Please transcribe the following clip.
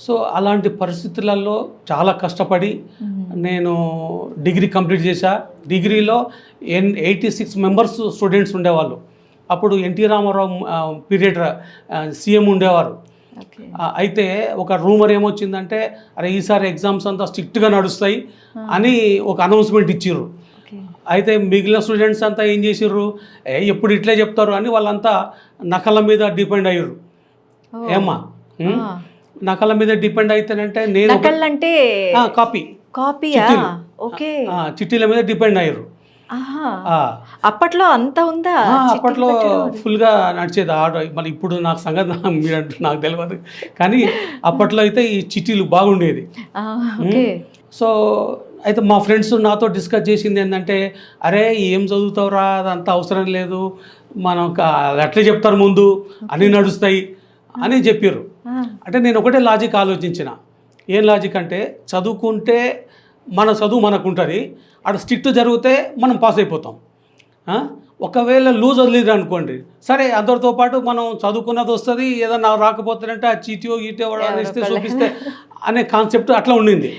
So అలాంటి పరిస్థితులలో చాలా కష్టపడి నేను డిగ్రీ కంప్లీట్ చేశా. డిగ్రీలో 86 మెంబర్స్ స్టూడెంట్స్ ఉండేవాళ్ళు. అప్పుడు ఎన్టీ రామారావు పీరియడ్ సీఎం ఉండేవారు. అయితే ఒక రూమర్ ఏమొచ్చిందంటే, అరే ఈసారి ఎగ్జామ్స్ అంతా స్ట్రిక్ట్గా నడుస్తాయి అని ఒక అనౌన్స్మెంట్ ఇచ్చిర్రు. అయితే మిగిలిన స్టూడెంట్స్ అంతా ఏం చేసిర్రు, ఎప్పుడు ఇట్లే చెప్తారు అని వాళ్ళంతా నకల మీద డిపెండ్ అయ్యారు. ఏమ్మా నకల మీద డిపెండ్ అయితేనంటే నేను చిట్టీల మీద డిపెండ్ అయ్యారు. అప్పట్లో అంత ఉందా? అప్పట్లో ఫుల్గా నడిచేది ఆర్డర్. మళ్ళీ ఇప్పుడు నాకు సంగతి మీరు నాకు తెలియదు, కానీ అప్పట్లో అయితే ఈ చిట్టీలు బాగుండేది. సో అయితే మా ఫ్రెండ్స్ నాతో డిస్కస్ చేసింది ఏంటంటే, అరే ఏం చదువుతావురా, అదంతా అవసరం లేదు, మనం అట్లే చెప్తారు ముందు అన్నీ నడుస్తాయి అని చెప్పారు. అంటే నేను ఒకటే లాజిక్ ఆలోచించిన. ఏం లాజిక్ అంటే, చదువుకుంటే మన చదువు మనకు ఉంటుంది, అక్కడ స్ట్రిక్ట్ జరిగితే మనం పాస్ అయిపోతాం. ఒకవేళ లూజ్ వదిలేదు అనుకోండి, సరే అందరితో పాటు మనం చదువుకున్నది వస్తుంది, ఏదన్నా రాకపోతేనంటే ఆ చీటీయో గీటీయో ఇస్తే చూపిస్తే అనే కాన్సెప్ట్ అట్లా ఉండింది.